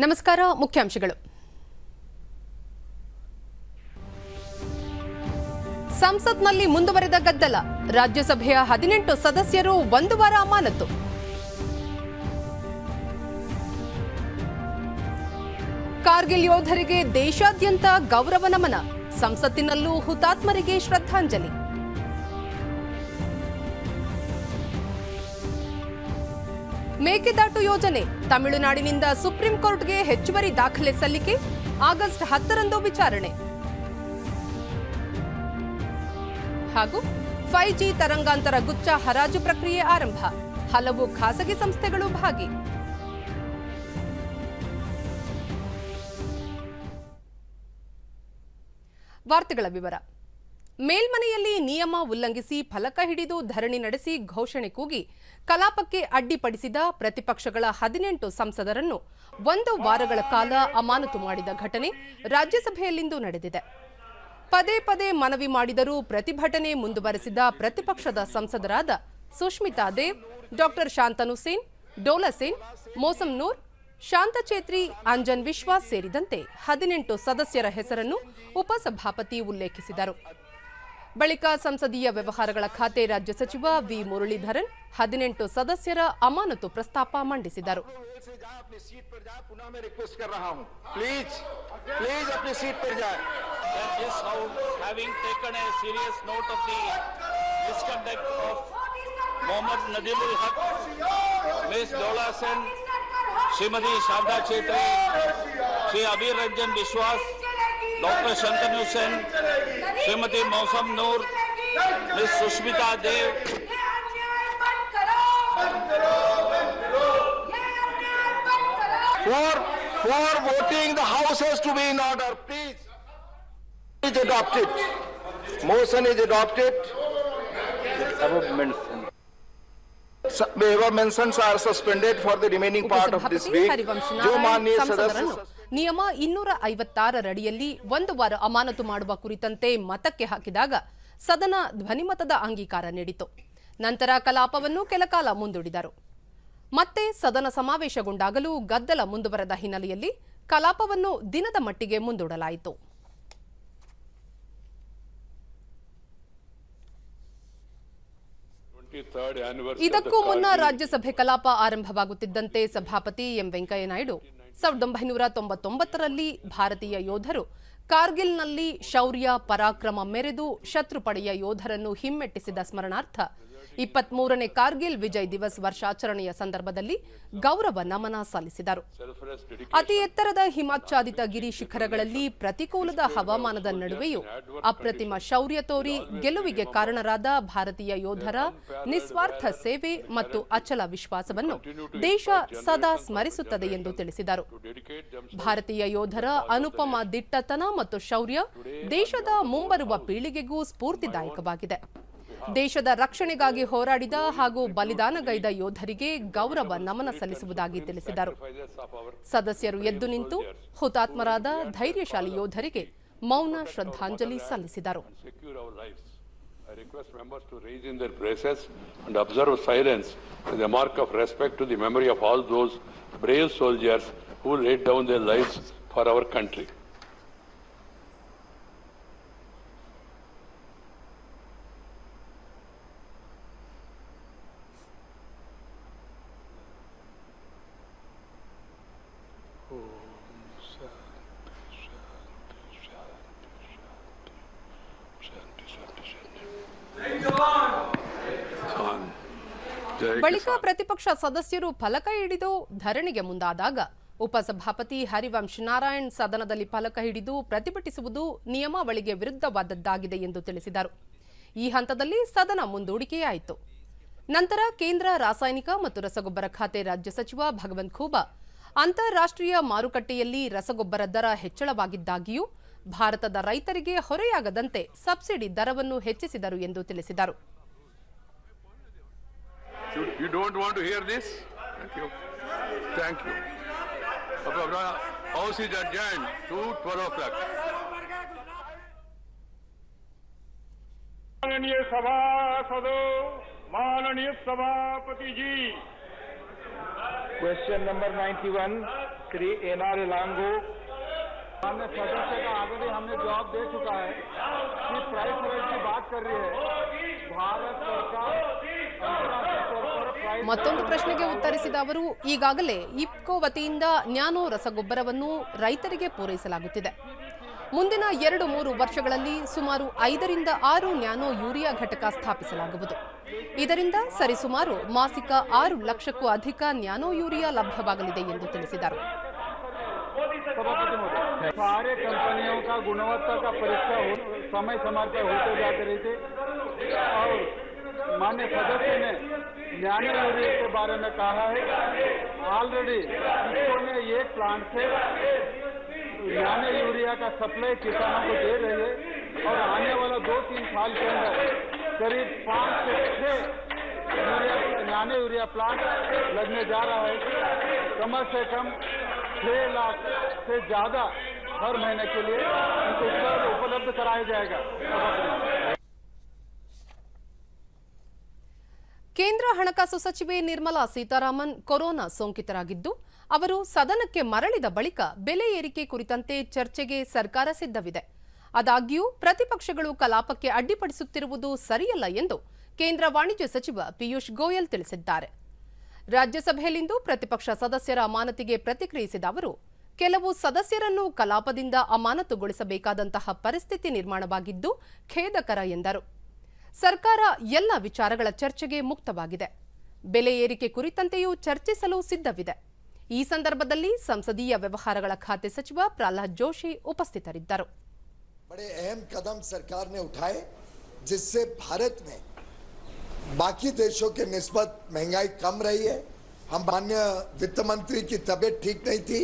ನಮಸ್ಕಾರ. ಮುಖ್ಯಾಂಶಗಳು. ಸಂಸತ್ನಲ್ಲಿ ಮುಂದುವರೆದ ಗದ್ದಲ. ರಾಜ್ಯಸಭೆಯ 18 ಸದಸ್ಯರು ಒಂದು ವಾರ ಅಮಾನತು. ಕಾರ್ಗಿಲ್ ಯೋಧರಿಗೆ ದೇಶಾದ್ಯಂತ ಗೌರವ ನಮನ. ಸಂಸತ್ತಿನಲ್ಲೂ ಹುತಾತ್ಮರಿಗೆ ಶ್ರದ್ಧಾಂಜಲಿ. ಮೇಕೆದಾಟು ಯೋಜನೆ. ತಮಿಳುನಾಡಿನಿಂದ ಸುಪ್ರೀಂ ಕೋರ್ಟ್ಗೆ ಹೆಚ್ಚುವರಿ ದಾಖಲೆ ಸಲ್ಲಿಕೆ. ಆಗಸ್ಟ್ 10ರಂದು ವಿಚಾರಣೆ. ಹಾಗೂ 5G ತರಂಗಾಂತರ ಗುಚ್ಚ ಹರಾಜು ಪ್ರಕ್ರಿಯೆ ಆರಂಭ. ಹಲವು ಖಾಸಗಿ ಸಂಸ್ಥೆಗಳು ಭಾಗಿ. ವಾರ್ತೆಗಳ ವಿವರ. ಮೇಲ್ಮನೆಯಲ್ಲಿ ನಿಯಮ ಉಲ್ಲಂಘಿಸಿ ಫಲಕ ಹಿಡಿದು ಧರಣಿ ನಡೆಸಿ ಘೋಷಣೆ ಕೂಗಿ ಕಲಾಪಕ್ಕೆ ಅಡ್ಡಿಪಡಿಸಿದ ಪ್ರತಿಪಕ್ಷಗಳ 18 ಸಂಸದರನ್ನು 1 ವಾರಗಳ ಕಾಲ ಅಮಾನತು ಮಾಡಿದ ಘಟನೆ ರಾಜ್ಯಸಭೆಯಲ್ಲಿಂದು ನಡೆದಿದೆ. ಪದೇ ಪದೇ ಮನವಿ ಮಾಡಿದರೂ ಪ್ರತಿಭಟನೆ ಮುಂದುವರೆಸಿದ ಪ್ರತಿಪಕ್ಷದ ಸಂಸದರಾದ ಸುಷ್ಮಿತಾ ದೇವ್, ಡಾಕ್ಟರ್ ಶಾಂತನು ಸೇನ್, ಡೋಲಾ ಸೇನ್, ಮೋಸಂ ನೂರ್, ಶಾಂತಚೇತ್ರಿ, ಅಂಜನ್ ವಿಶ್ವಾಸ್ ಸೇರಿದಂತೆ 18 ಸದಸ್ಯರ ಹೆಸರನ್ನು ಉಪಸಭಾಪತಿ ಉಲ್ಲೇಖಿಸಿದರು. ಬಳಿಕ ಸಂಸದೀಯ ವ್ಯವಹಾರಗಳ ಖಾತೆ ರಾಜ್ಯ ಸಚಿವ ವಿ ಮುರಳೀಧರನ್ 18 ಸದಸ್ಯರ ಅಮಾನತು ಪ್ರಸ್ತಾಪ ಮಂಡಿಸಿದರು. श्रीमती शारदा छेत्री, श्री अबीर रंजन विश्वास, doctor Shantanu Sen, Shrimati Mausam Noor, miss Sushmita Dev, for voting the house has to be in order, please. Is adopted. Motion is adopted. Waiver mentions are suspended for the remaining part of this week. ಸಂಸದರನ್ನು ನಿಯಮ 256 ರಡಿಯಲ್ಲಿ 1 ವಾರ ಅಮಾನತು ಮಾಡುವ ಕುರಿತಂತೆ ಮತಕ್ಕೆ ಹಾಕಿದಾಗ ಸದನ ಧ್ವನಿಮತದ ಅಂಗೀಕಾರ ನೀಡಿತು. ನಂತರ ಕಲಾಪವನ್ನು ಕೆಲಕಾಲ ಮುಂದೂಡಿದರು. ಮತ್ತೆ ಸದನ ಸಮಾವೇಶಗೊಂಡಾಗಲೂ ಗದ್ದಲ ಮುಂದುವರೆದ ಹಿನ್ನೆಲೆಯಲ್ಲಿ ಕಲಾಪವನ್ನು ದಿನದ ಮಟ್ಟಿಗೆ ಮುಂದೂಡಲಾಯಿತು. ಇದಕ್ಕೂ ಮುನ್ನ ರಾಜ್ಯಸಭೆ ಕಲಾಪ ಆರಂಭವಾಗುತ್ತಿದ್ದಂತೆ ಸಭಾಪತಿ ಎಂ ವೆಂಕಯ್ಯ ನಾಯ್ಡು 1999ರಲ್ಲಿ ಭಾರತೀಯ ಯೋಧರು ಕಾರ್ಗಿಲ್ನಲ್ಲಿ ಶೌರ್ಯ ಪರಾಕ್ರಮ ಮೆರೆದು ಶತ್ರುಪಡೆಯ ಯೋಧರನ್ನು ಹಿಮ್ಮೆಟ್ಟಿಸಿದ ಸ್ಮರಣಾರ್ಥ 23ನೇ ಕಾರ್ಗಿಲ್ ವಿಜಯ್ ದಿವಸ್ ವರ್ಷಾಚರಣೆಯ ಸಂದರ್ಭದಲ್ಲಿ ಗೌರವ ನಮನ ಸಲ್ಲಿಸಿದರು. ಅತಿ ಎತ್ತರದ ಹಿಮಾಚ್ಛಾದಿತ ಗಿರಿ ಶಿಖರಗಳಲ್ಲಿ ಪ್ರತಿಕೂಲದ ಹವಾಮಾನದ ನಡುವೆಯೂ ಅಪ್ರತಿಮ ಶೌರ್ಯ ತೋರಿ ಗೆಲುವಿಗೆ ಕಾರಣರಾದ ಭಾರತೀಯ ಯೋಧರ ನಿಸ್ವಾರ್ಥ ಸೇವೆ ಮತ್ತು ಅಚಲ ವಿಶ್ವಾಸವನ್ನು ದೇಶ ಸದಾ ಸ್ಮರಿಸುತ್ತದೆ ಎಂದು ತಿಳಿಸಿದರು. ಭಾರತೀಯ ಯೋಧರ ಅನುಪಮ ದಿಟ್ಟತನ ಮತ್ತು ಶೌರ್ಯ ದೇಶದ ಮುಂಬರುವ ಪೀಳಿಗೆಗೂ ಸ್ಫೂರ್ತಿದಾಯಕವಾಗಿದೆ. ದೇಶದ ರಕ್ಷಣೆಗಾಗಿ ಹೋರಾಡಿದ ಹಾಗೂ ಬಲಿದಾನಗೈದ ಯೋಧರಿಗೆ ಗೌರವ ನಮನ ಸಲ್ಲಿಸುವುದಾಗಿ ತಿಳಿಸಿದರು. ಸದಸ್ಯರು ಎದ್ದು ನಿಂತು ಹುತಾತ್ಮರಾದ ಧೈರ್ಯಶಾಲಿ ಯೋಧರಿಗೆ ಮೌನ ಶ್ರದ್ಧಾಂಜಲಿ ಸಲ್ಲಿಸಿದರು. ಬಳಿಕ ಪ್ರತಿಪಕ್ಷ ಸದಸ್ಯರು ಫಲಕ ಹಿಡಿದು ಧರಣಿಗೆ ಮುಂದಾದಾಗ ಉಪಸಭಾಪತಿ ಹರಿವಂಶ್ ನಾರಾಯಣ್ ಸದನದಲ್ಲಿ ಫಲಕ ಹಿಡಿದು ಪ್ರತಿಭಟಿಸುವುದು ನಿಯಮಾವಳಿಗೆ ವಿರುದ್ಧವಾದದ್ದಾಗಿದೆ ಎಂದು ತಿಳಿಸಿದರು. ಈ ಹಂತದಲ್ಲಿ ಸದನ ಮುಂದೂಡಿಕೆಯಾಯಿತು. ನಂತರ ಕೇಂದ್ರ ರಾಸಾಯನಿಕ ಮತ್ತು ರಸಗೊಬ್ಬರ ಖಾತೆ ರಾಜ್ಯ ಸಚಿವ ಭಗವಂತ್ ಖೂಬಾ ಅಂತಾರಾಷ್ಟ್ರೀಯ ಮಾರುಕಟ್ಟೆಯಲ್ಲಿ ರಸಗೊಬ್ಬರ ದರ ಹೆಚ್ಚಳವಾಗಿದ್ದಾಗಿಯೂ ಭಾರತದ ರೈತರಿಗೆ ಹೊರೆಯಾಗದಂತೆ ಸಬ್ಸಿಡಿ ದರವನ್ನು ಹೆಚ್ಚಿಸಿದರು ಎಂದು ತಿಳಿಸಿದರು. You don't want to hear this? Thank you. Thank you. House is adjourned to 12 o'clock. माननीय सभासदों, माननीय सभापति जी, क्वेश्चन नंबर 91 श्री एनआर लांगो, माननीय सदस्य का ऑलरेडी हमने जवाब दे चुका है कि प्राइस राइज की बात कर रही है भारत सरकार अंतर्राष्ट्रीय तौर पर प्राइस ಮತ್ತೊಂದು ಪ್ರಶ್ನೆಗೆ ಉತ್ತರಿಸಿದ ಅವರು, ಈಗಾಗಲೇ ಇಫ್ಕೋ ವತಿಯಿಂದ ನ್ಯಾನೋ ರಸಗೊಬ್ಬರವನ್ನು ರೈತರಿಗೆ ಪೂರೈಸಲಾಗುತ್ತಿದೆ. ಮುಂದಿನ 2-3 ವರ್ಷಗಳಲ್ಲಿ ಸುಮಾರು 5ರಿಂದ 6 ನ್ಯಾನೋ ಯೂರಿಯಾ ಘಟಕ ಸ್ಥಾಪಿಸಲಾಗುವುದು. ಇದರಿಂದ ಸರಿಸುಮಾರು ಮಾಸಿಕ 6 ಲಕ್ಷಕ್ಕೂ ಅಧಿಕ ನ್ಯಾನೋ ಯೂರಿಯಾ ಲಭ್ಯವಾಗಲಿದೆ ಎಂದು ತಿಳಿಸಿದರು. सारे कंपनियों का गुणवत्ता का परीक्षा समय समय पर होते जाते रही थे और माननीय सदस्य ने न्यानो यूरिया के बारे में कहा है. ऑलरेडी इसको ने एक प्लांट से न्यानो यूरिया का सप्लाई किसानों को दे रही है और आने वाला 2-3 साल के अंदर करीब 5 से 6 न्यानो यूरिया प्लांट लगने जा रहा है. कम से कम 6 लाख से ज्यादा हर महीने के लिए उनको उपलब्ध कराया जाएगा. ಕೇಂದ್ರ ಹಣಕಾಸು ಸಚಿವೆ ನಿರ್ಮಲಾ ಸೀತಾರಾಮನ್ ಕೊರೋನಾ ಸೋಂಕಿತರಾಗಿದ್ದು, ಅವರು ಸದನಕ್ಕೆ ಮರಳಿದ ಬಳಿಕ ಬೆಲೆ ಏರಿಕೆ ಕುರಿತಂತೆ ಚರ್ಚೆಗೆ ಸರ್ಕಾರ ಸಿದ್ಧವಿದೆ. ಆದಾಗ್ಯೂ ಪ್ರತಿಪಕ್ಷಗಳು ಕಲಾಪಕ್ಕೆ ಅಡ್ಡಿಪಡಿಸುತ್ತಿರುವುದು ಸರಿಯಲ್ಲ ಎಂದು ಕೇಂದ್ರ ವಾಣಿಜ್ಯ ಸಚಿವ ಪಿಯೂಷ್ ಗೋಯಲ್ ತಿಳಿಸಿದ್ದಾರೆ. ರಾಜ್ಯಸಭೆಯಲ್ಲಿಂದು ಪ್ರತಿಪಕ್ಷ ಸದಸ್ಯರ ಅಮಾನತಿಗೆ ಪ್ರತಿಕ್ರಿಯಿಸಿದ ಅವರು, ಕೆಲವು ಸದಸ್ಯರನ್ನು ಕಲಾಪದಿಂದ ಅಮಾನತುಗೊಳಿಸಬೇಕಾದಂತಹ ಪರಿಸ್ಥಿತಿ ನಿರ್ಮಾಣವಾಗಿದ್ದು ಖೇದಕರ ಎಂದರು. ಸರ್ಕಾರ ಎಲ್ಲ ವಿಚಾರಗಳ ಚರ್ಚೆಗೆ ಮುಕ್ತವಾಗಿದೆ. ಬೆಲೆ ಏರಿಕೆ ಕುರಿತಂತೆಯೂ ಚರ್ಚಿಸಲು ಸಿದ್ಧವಿದೆ. ಈ ಸಂದರ್ಭದಲ್ಲಿ ಸಂಸದೀಯ ವ್ಯವಹಾರಗಳ ಖಾತೆ ಸಚಿವ ಪ್ರಹ್ಲಾದ್ ಜೋಶಿ ಉಪಸ್ಥಿತರಿದ್ದರು. बड़े अहम कदम सरकार ने उठाए जिससे भारत में बाकी देशों के निस्बत महंगाई कम रही है. हम माननीय वित्त मंत्री की तबीयत ठीक नहीं थी,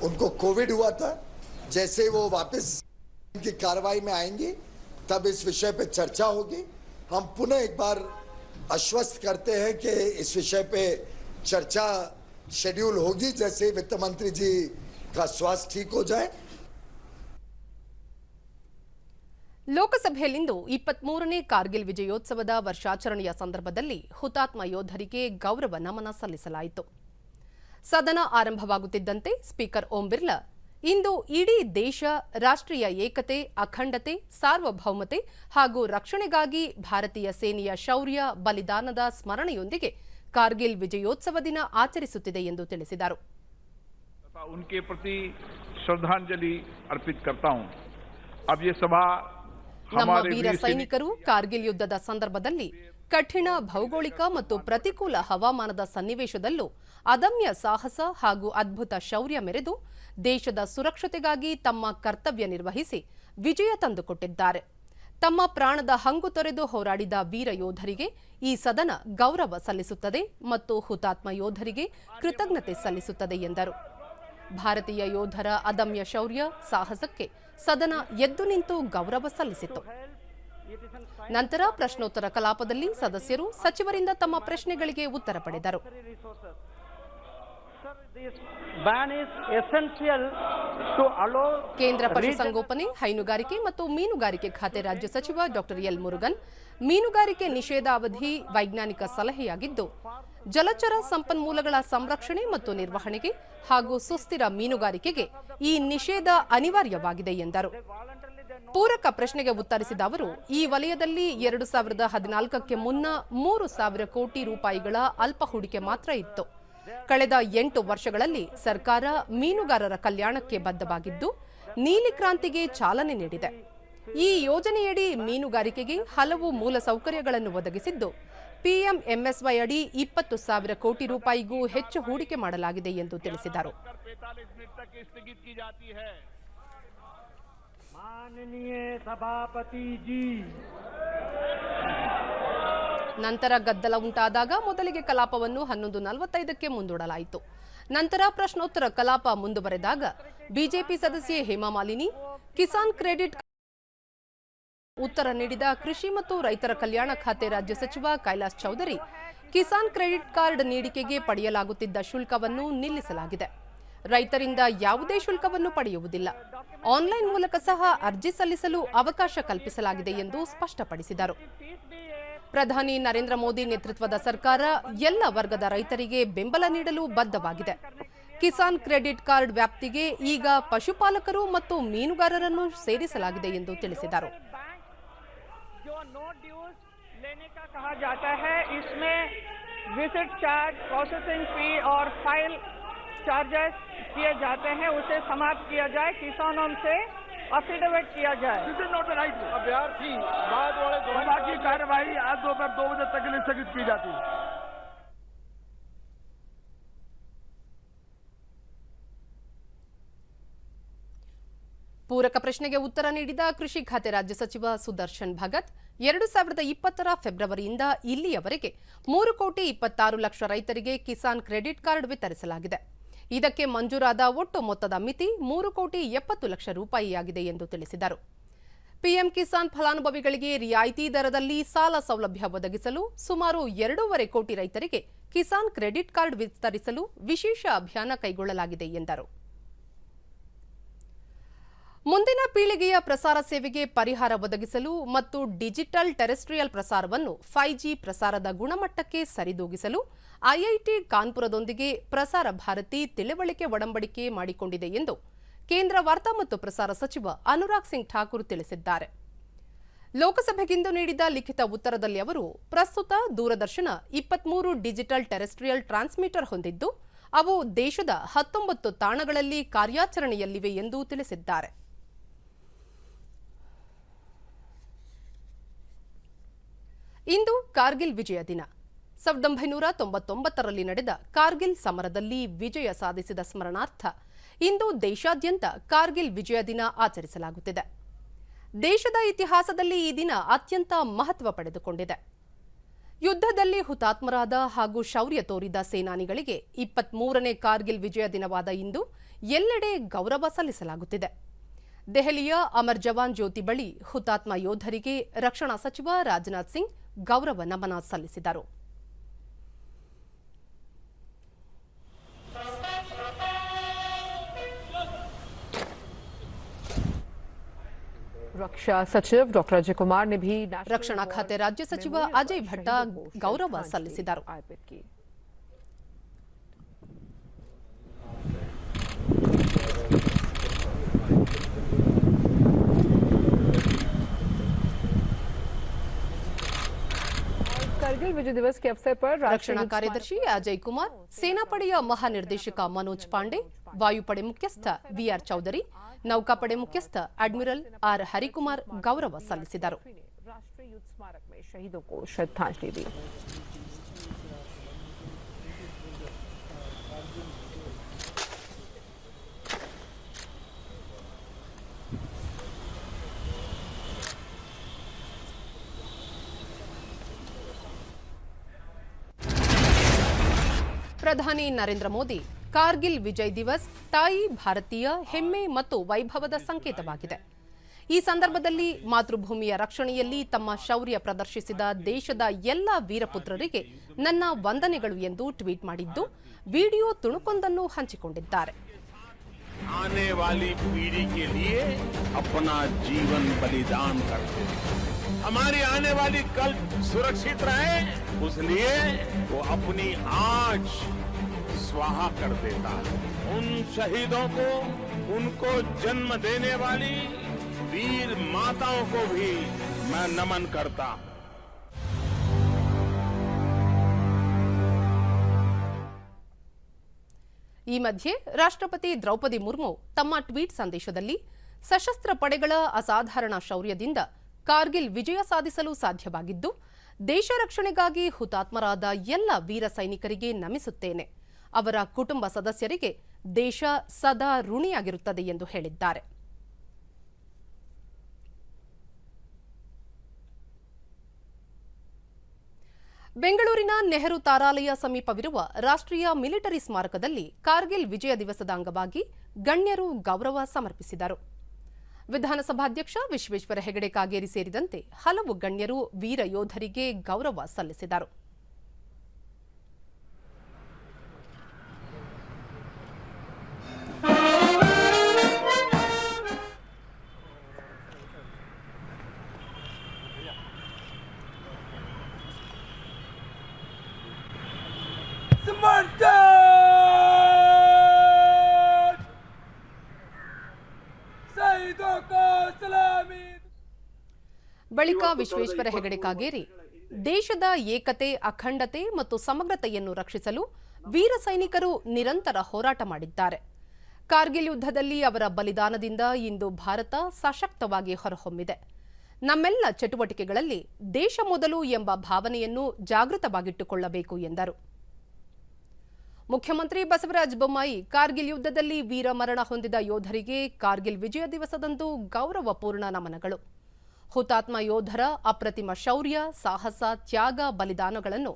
उनको कोविड हुआ था. जैसे वो वापस की कार्रवाई में आएंगी तब इस विषय पे चर्चा होगी. हम पुनः एक बार आश्वस्त करते हैं कि इस विषय पे चर्चा शेड्यूल होगी जैसे वित्त मंत्री जी का स्वास्थ्य ठीक हो जाए. ಲೋಕಸಭೆಯಲ್ಲಿಂದು 23ನೇ ಕಾರ್ಗಿಲ್ ವಿಜಯೋತ್ಸವದ ವರ್ಷಾಚರಣೆಯ ಸಂದರ್ಭದಲ್ಲಿ ಹುತಾತ್ಮ ಯೋಧರಿಗೆ ಗೌರವ ನಮನ ಸಲ್ಲಿಸಲಾಯಿತು. ಸದನ ಆರಂಭವಾಗುತ್ತಿದ್ದಂತೆ ಸ್ಪೀಕರ್ ಓಂ ಬಿರ್ಲಾ, ಇಂದು ಇಡೀ ದೇಶ ರಾಷ್ಟ್ರೀಯ ಏಕತೆ, ಅಖಂಡತೆ, ಸಾರ್ವಭೌಮತೆ ಹಾಗೂ ರಕ್ಷಣೆಗಾಗಿ ಭಾರತೀಯ ಸೇನೆಯ ಶೌರ್ಯ, ಬಲಿದಾನದ ಸ್ಮರಣೆಯೊಂದಿಗೆ ಕಾರ್ಗಿಲ್ ವಿಜಯೋತ್ಸವ ದಿನ ಆಚರಿಸುತ್ತಿದೆ ಎಂದು ತಿಳಿಸಿದರು. उनके प्रति श्रद्धांजलि अर्पित करता हूं. अब ये सभा ನಮ್ಮ ವೀರ ಸೈನಿಕರು ಕಾರ್ಗಿಲ್ ಯುದ್ಧದ ಸಂದರ್ಭದಲ್ಲಿ ಕಠಿಣ ಭೌಗೋಳಿಕ ಮತ್ತು ಪ್ರತಿಕೂಲ ಹವಾಮಾನದ ಸನ್ನಿವೇಶದಲ್ಲೂ ಅದಮ್ಯ ಸಾಹಸ ಹಾಗೂ ಅದ್ಭುತ ಶೌರ್ಯ ಮೆರೆದು ದೇಶದ ಸುರಕ್ಷತೆಗಾಗಿ ತಮ್ಮ ಕರ್ತವ್ಯ ನಿರ್ವಹಿಸಿ ವಿಜಯ ತಂದುಕೊಟ್ಟಿದ್ದಾರೆ. ತಮ್ಮ ಪ್ರಾಣದ ಹಂಗು ತೊರೆದು ಹೋರಾಡಿದ ವೀರ ಯೋಧರಿಗೆ ಈ ಸದನ ಗೌರವ ಸಲ್ಲಿಸುತ್ತದೆ ಮತ್ತು ಹುತಾತ್ಮ ಯೋಧರಿಗೆ ಕೃತಜ್ಞತೆ ಸಲ್ಲಿಸುತ್ತದೆ ಎಂದರು. ಭಾರತೀಯ ಯೋಧರ ಅದಮ್ಯ ಶೌರ್ಯ, ಸಾಹಸಕ್ಕೆ ಸದನ ಎದ್ದು ನಿಂತು ಗೌರವ ಸಲ್ಲಿಸಿತು. ನಂತರ ಪ್ರಶ್ನೋತ್ತರ ಕಲಾಪದಲ್ಲಿ ಸದಸ್ಯರು ಸಚಿವರಿಂದ ತಮ್ಮ ಪ್ರಶ್ನೆಗಳಿಗೆ ಉತ್ತರ ಪಡೆದರು. ಕೇಂದ್ರ ಪಶುಸಂಗೋಪನೆ, ಹೈನುಗಾರಿಕೆ ಮತ್ತು ಮೀನುಗಾರಿಕೆ ಖಾತೆ ರಾಜ್ಯ ಸಚಿವ ಡಾಕ್ಟರ್ ಎಲ್ ಮುರುಗನ್, ಮೀನುಗಾರಿಕೆ ನಿಷೇಧ ಅವಧಿ ವೈಜ್ಞಾನಿಕ ಸಲಹೆಯಾಗಿದ್ದು, ಜಲಚರ ಸಂಪನ್ಮೂಲಗಳ ಸಂರಕ್ಷಣೆ ಮತ್ತು ನಿರ್ವಹಣೆಗೆ ಹಾಗೂ ಸುಸ್ಥಿರ ಮೀನುಗಾರಿಕೆಗೆ ಈ ನಿಷೇಧ ಅನಿವಾರ್ಯವಾಗಿದೆ ಎಂದರು. ಪೂರಕ ಪ್ರಶ್ನೆಗೆ ಉತ್ತರಿಸಿದ ಅವರು, ಈ ವಲಯದಲ್ಲಿ 2014ಕ್ಕೆ ಮುನ್ನ 3,000 ಕೋಟಿ ರೂಪಾಯಿಗಳ ಅಲ್ಪ ಹೂಡಿಕೆ ಮಾತ್ರ ಇತ್ತು. ಕಳೆದ 8 ವರ್ಷಗಳಲ್ಲಿ ಸರ್ಕಾರ ಮೀನುಗಾರರ ಕಲ್ಯಾಣಕ್ಕೆ ಬದ್ಧವಾಗಿದ್ದು ನೀಲಿ ಕ್ರಾಂತಿಗೆ ಚಾಲನೆ ನೀಡಿದೆ. ಈ ಯೋಜನೆಯಡಿ ಮೀನುಗಾರಿಕೆಗೆ ಹಲವು ಮೂಲಸೌಕರ್ಯಗಳನ್ನು ಒದಗಿಸಿದ್ದು, ಪಿಎಂಎಂಎಸ್ವೈ ಅಡಿ 20,000 ಕೋಟಿ ರೂಪಾಯಿಗೂ ಹೆಚ್ಚು ಹೂಡಿಕೆ ಮಾಡಲಾಗಿದೆ ಎಂದು ತಿಳಿಸಿದರು. ನಂತರ ಗದ್ದಲ ಉಂಟಾದಾಗ ಮೊದಲಿಗೆ ಕಲಾಪವನ್ನು 11:45ಕ್ಕೆ ಮುಂದೂಡಲಾಯಿತು. ನಂತರ ಪ್ರಶ್ನೋತ್ತರ ಕಲಾಪ ಮುಂದುವರೆದಾಗ ಬಿಜೆಪಿ ಸದಸ್ಯೆ ಹೇಮಾ ಮಾಲಿನಿ, ಕಿಸಾನ್ ಕ್ರೆಡಿಟ್ ಉತ್ತರ ನೀಡಿದ ಕೃಷಿ ಮತ್ತು ರೈತರ ಕಲ್ಯಾಣ ಖಾತೆ ರಾಜ್ಯ ಸಚಿವ ಕೈಲಾಶ್ ಚೌಧರಿ, ಕಿಸಾನ್ ಕ್ರೆಡಿಟ್ ಕಾರ್ಡ್ ನೀಡಿಕೆಗೆ ಪಡೆಯಲಾಗುತ್ತಿದ್ದ ಶುಲ್ಕವನ್ನು ನಿಲ್ಲಿಸಲಾಗಿದೆ. ರೈತರಿಂದ ಯಾವುದೇ ಶುಲ್ಕವನ್ನು ಪಡೆಯುವುದಿಲ್ಲ. ಆನ್ಲೈನ್ ಮೂಲಕ ಸಹ ಅರ್ಜಿ ಸಲ್ಲಿಸಲು ಅವಕಾಶ ಕಲ್ಪಿಸಲಾಗಿದೆ ಎಂದು ಸ್ಪಷ್ಟಪಡಿಸಿದರು. ಪ್ರಧಾನಿ ನರೇಂದ್ರ ಮೋದಿ ನೇತೃತ್ವದ ಸರ್ಕಾರ ಎಲ್ಲ ವರ್ಗದ ರೈತರಿಗೆ ಬೆಂಬಲ ನೀಡಲು ಬದ್ಧವಾಗಿದೆ. ಕಿಸಾನ್ ಕ್ರೆಡಿಟ್ ಕಾರ್ಡ್ ವ್ಯಾಪ್ತಿಗೆ ಈಗ ಪಶುಪಾಲಕರು ಮತ್ತು ಮೀನುಗಾರರನ್ನು ಸೇರಿಸಲಾಗಿದೆ ಎಂದು ತಿಳಿಸಿದರು. जो नो ड्यूज लेने का कहा जाता है, इसमें विजिट चार्ज, प्रोसेसिंग फी और फाइल चार्जेस किए जाते हैं, उसे समाप्त किया जाए. किसानों से अफिडेविट किया जाए. अभ्यर्थी बाद वाले की कार्यवाही आज दोपहर 2 बजे तक के लिए स्थगित की जाती है. ಪೂರಕ ಪ್ರಶ್ನೆಗೆ ಉತ್ತರ ನೀಡಿದ ಕೃಷಿ ಖಾತೆ ರಾಜ್ಯ ಸಚಿವ ಸುದರ್ಶನ್ ಭಗತ್ 2020 ಫೆಬ್ರವರಿಯಿಂದ ಇಲ್ಲಿಯವರೆಗೆ 3,26,00,000 ರೈತರಿಗೆ ಕಿಸಾನ್ ಕ್ರೆಡಿಟ್ ಕಾರ್ಡ್ ವಿತರಿಸಲಾಗಿದೆ. ಇದಕ್ಕೆ ಮಂಜೂರಾದ ಒಟ್ಟು ಮೊತ್ತದ ಮಿತಿ 3,70,00,000 ರೂಪಾಯಿಯಾಗಿದೆ ಎಂದು ತಿಳಿಸಿದರು. ಪಿಎಂ ಕಿಸಾನ್ ಫಲಾನುಭವಿಗಳಿಗೆ ರಿಯಾಯಿತಿ ದರದಲ್ಲಿ ಸಾಲ ಸೌಲಭ್ಯ ಒದಗಿಸಲು ಸುಮಾರು 2.5 ಕೋಟಿ ರೈತರಿಗೆ ಕಿಸಾನ್ ಕ್ರೆಡಿಟ್ ಕಾರ್ಡ್ ವಿತರಿಸಲು ವಿಶೇಷ ಅಭಿಯಾನ ಕೈಗೊಳ್ಳಲಾಗಿದೆ ಎಂದರು. ಮುಂದಿನ ಪೀಳಿಗೆಯ ಪ್ರಸಾರ ಸೇವೆಗೆ ಪರಿಹಾರ ಒದಗಿಸಲು ಮತ್ತು ಡಿಜಿಟಲ್ ಟೆರೆಸ್ಟ್ರಿಯಲ್ ಪ್ರಸಾರವನ್ನು 5G ಪ್ರಸಾರದ ಗುಣಮಟ್ಟಕ್ಕೆ ಸರಿದೂಗಿಸಲು ಐಐಟಿ ಕಾನ್ಪುರದೊಂದಿಗೆ ಪ್ರಸಾರ ಭಾರತಿ ತಿಳಿವಳಿಕೆ ಒಡಂಬಡಿಕೆ ಮಾಡಿಕೊಂಡಿದೆ ಎಂದು ಕೇಂದ್ರ ವಾರ್ತಾ ಮತ್ತು ಪ್ರಸಾರ ಸಚಿವ ಅನುರಾಗ್ ಸಿಂಗ್ ಠಾಕೂರ್ ತಿಳಿಸಿದ್ದಾರೆ. ಲೋಕಸಭೆಗಿಂದು ನೀಡಿದ ಲಿಖಿತ ಉತ್ತರದಲ್ಲಿ ಅವರು ಪ್ರಸ್ತುತ ದೂರದರ್ಶನ 23 ಡಿಜಿಟಲ್ ಟೆರೆಸ್ಟ್ರಿಯಲ್ ಟ್ರಾನ್ಸ್ಮಿಟರ್ ಹೊಂದಿದ್ದು ಅವು ದೇಶದ 19 ತಾಣಗಳಲ್ಲಿ ಕಾರ್ಯಾಚರಣೆಯಲ್ಲಿವೆ ಎಂದು ತಿಳಿಸಿದ್ದಾರೆ. ಇಂದು ಕಾರ್ಗಿಲ್ ವಿಜಯ ದಿನ. 1999ರಲ್ಲಿ ನಡೆದ ಕಾರ್ಗಿಲ್ ಸಮರದಲ್ಲಿ ವಿಜಯ ಸಾಧಿಸಿದ ಸ್ಮರಣಾರ್ಥ ಇಂದು ದೇಶಾದ್ಯಂತ ಕಾರ್ಗಿಲ್ ವಿಜಯ ದಿನ ಆಚರಿಸಲಾಗುತ್ತಿದೆ. ದೇಶದ ಇತಿಹಾಸದಲ್ಲಿ ಈ ದಿನ ಅತ್ಯಂತ ಮಹತ್ವ ಪಡೆದುಕೊಂಡಿದೆ. ಯುದ್ಧದಲ್ಲಿ ಹುತಾತ್ಮರಾದ ಹಾಗೂ ಶೌರ್ಯ ತೋರಿದ ಸೇನಾನಿಗಳಿಗೆ 23ನೇ ಕಾರ್ಗಿಲ್ ವಿಜಯ ದಿನವಾದ ಇಂದು ಎಲ್ಲೆಡೆ ಗೌರವ ಸಲ್ಲಿಸಲಾಗುತ್ತಿದೆ. ದೆಹಲಿಯ ಅಮರ್ ಜವಾನ್ ಜ್ಯೋತಿ ಬಳಿ ಹುತಾತ್ಮ ಯೋಧರಿಗೆ ರಕ್ಷಣಾ ಸಚಿವ ರಾಜನಾಥ್ ಸಿಂಗ್ ಗೌರವ ನಮನ ಸಲ್ಲಿಸಿದರು. रक्षा सचिव डॉक्टर अजय कुमार ने भी ರಕ್ಷಣಾ ಖಾತೆ ರಾಜ್ಯ ಸಚಿವ ಅಜಯ್ ಭಟ್ಟ ಗೌರವ ಸಲ್ಲಿಸಿದರು. कारगिल विजय दिवस के अवसर पर ರಕ್ಷಣಾ ಕಾರ್ಯದರ್ಶಿ ಅಜಯ್ ಕುಮಾರ್, ಸೇನಾಪಡೆಯ ಮಹಾನಿರ್ದೇಶಕ ಮನೋಜ್ ಪಾಂಡೆ, ವಾಯುಪಡೆ ಮುಖ್ಯಸ್ಥ ವಿಆರ್ ಚೌಧರಿ, ನೌಕಾಪಡೆ ಮುಖ್ಯಸ್ಥ ಅಡ್ಮಿರಲ್ ಆರ್ ಹರಿಕುಮಾರ್ ಗೌರವ ಸಲ್ಲಿಸಿದರು. राष्ट्रीय युद्ध स्मारक में शहीदों को श्रद्धांजलि दी. ಪ್ರಧಾನಿ ನರೇಂದ್ರ ಮೋದಿ, ಕಾರ್ಗಿಲ್ ವಿಜಯ್ ದಿವಸ್ ತಾಯಿ ಭಾರತೀಯ ಹೆಮ್ಮೆ ಮತ್ತು ವೈಭವದ ಸಂಕೇತವಾಗಿದೆ. ಈ ಸಂದರ್ಭದಲ್ಲಿ ಮಾತೃಭೂಮಿಯ ರಕ್ಷಣೆಯಲ್ಲಿ ತಮ್ಮ ಶೌರ್ಯ ಪ್ರದರ್ಶಿಸಿದ ದೇಶದ ಎಲ್ಲ ವೀರಪುತ್ರರಿಗೆ ನನ್ನ ವಂದನೆಗಳು ಎಂದು ಟ್ವೀಟ್ ಮಾಡಿದ್ದು, ವಿಡಿಯೋ ತುಣುಕೊಂದನ್ನು ಹಂಚಿಕೊಂಡಿದ್ದಾರೆ. आने वाली पीढ़ी के लिए अपना जीवन बलिदान करते हैं. हमारी आने वाली कल सुरक्षित रहे, उसलिए वो अपनी आज स्वाहा कर देता है. उन शहीदों को, उनको जन्म देने वाली वीर माताओं को भी मैं नमन करता हूं. ಈ ಮಧ್ಯೆ ರಾಷ್ಟ್ರಪತಿ ದ್ರೌಪದಿ ಮುರ್ಮು ತಮ್ಮ ಟ್ವೀಟ್ ಸಂದೇಶದಲ್ಲಿ ಸಶಸ್ತ್ರ ಪಡೆಗಳ ಅಸಾಧಾರಣ ಶೌರ್ಯದಿಂದ ಕಾರ್ಗಿಲ್ ವಿಜಯ ಸಾಧಿಸಲು ಸಾಧ್ಯವಾಗಿದ್ದು, ದೇಶ ರಕ್ಷಣೆಗಾಗಿ ಹುತಾತ್ಮರಾದ ಎಲ್ಲ ವೀರ ಸೈನಿಕರಿಗೆ ನಮಿಸುತ್ತೇನೆ. ಅವರ ಕುಟುಂಬ ಸದಸ್ಯರಿಗೆ ದೇಶ ಸದಾ ಋಣಿಯಾಗಿರುತ್ತದೆ ಎಂದು ಹೇಳಿದ್ದಾರೆ. ಬೆಂಗಳೂರಿನ ನೆಹರು ತಾರಾಲಯ ಸಮೀಪವಿರುವ ರಾಷ್ಟ್ರೀಯ ಮಿಲಿಟರಿ ಸ್ಮಾರಕದಲ್ಲಿ ಕಾರ್ಗಿಲ್ ವಿಜಯ ದಿವಸದ ಅಂಗವಾಗಿ ಗಣ್ಯರು ಗೌರವ ಸಮರ್ಪಿಸಿದರು. ವಿಧಾನಸಭಾಧ್ಯಕ್ಷ ವಿಶ್ವೇಶ್ವರ ಹೆಗಡೆ ಕಾಗೇರಿ ಸೇರಿದಂತೆ ಹಲವು ಗಣ್ಯರು ವೀರ ಯೋಧರಿಗೆ ಗೌರವ ಸಲ್ಲಿಸಿದರು. ಬಳಿಕ ವಿಶ್ವೇಶ್ವರ ಹೆಗಡೆ ಕಾಗೇರಿ ದೇಶದ ಏಕತೆ, ಅಖಂಡತೆ ಮತ್ತು ಸಮಗ್ರತೆಯನ್ನು ರಕ್ಷಿಸಲು ವೀರ ಸೈನಿಕರು ನಿರಂತರ ಹೋರಾಟ ಮಾಡಿದ್ದಾರೆ. ಕಾರ್ಗಿಲ್ ಯುದ್ಧದಲ್ಲಿ ಅವರ ಬಲಿದಾನದಿಂದ ಇಂದು ಭಾರತ ಸಶಕ್ತವಾಗಿ ಹೊರಹೊಮ್ಮಿದೆ. ನಮ್ಮೆಲ್ಲ ಚಟುವಟಿಕೆಗಳಲ್ಲಿ ದೇಶ ಮೊದಲು ಎಂಬ ಭಾವನೆಯನ್ನು ಜಾಗೃತವಾಗಿಟ್ಟುಕೊಳ್ಳಬೇಕು ಎಂದರು. ಮುಖ್ಯಮಂತ್ರಿ ಬಸವರಾಜ ಬೊಮ್ಮಾಯಿ ಕಾರ್ಗಿಲ್ ಯುದ್ಧದಲ್ಲಿ ವೀರಮರಣ ಹೊಂದಿದ ಯೋಧರಿಗೆ ಕಾರ್ಗಿಲ್ ವಿಜಯ ದಿವಸದಂದು ಗೌರವಪೂರ್ಣ ನಮನಗಳು. ಹುತಾತ್ಮ ಯೋಧರ ಅಪ್ರತಿಮ ಶೌರ್ಯ, ಸಾಹಸ, ತ್ಯಾಗ, ಬಲಿದಾನಗಳನ್ನು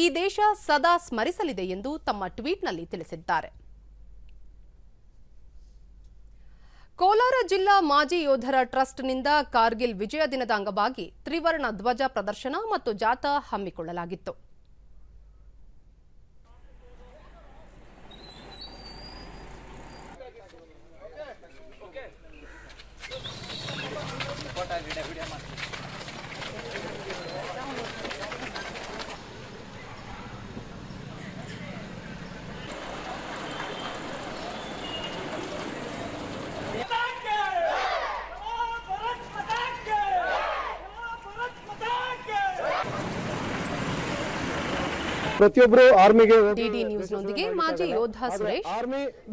ಈ ದೇಶ ಸದಾ ಸ್ಮರಿಸಲಿದೆ ಎಂದು ತಮ್ಮ ಟ್ವೀಟ್ನಲ್ಲಿ ತಿಳಿಸಿದ್ದಾರೆ. ಕೋಲಾರ ಜಿಲ್ಲಾ ಮಾಜಿ ಯೋಧರ ಟ್ರಸ್ಟ್ನಿಂದ ಕಾರ್ಗಿಲ್ ವಿಜಯ ದಿನದ ಅಂಗವಾಗಿ ತ್ರಿವರ್ಣ ಧ್ವಜ ಪ್ರದರ್ಶನ ಮತ್ತು ಜಾಥಾ ಹಮ್ಮಿಕೊಳ್ಳಲಾಗಿತ್ತು. ಪ್ರತಿಯೊಬ್ಬರು ಆರ್ಮಿಗೆ ಡಿಡಿ ನ್ಯೂಸ್ನೊಂದಿಗೆ ಮಾಜಿ ಯೋಧ ಸುರೇಶ್,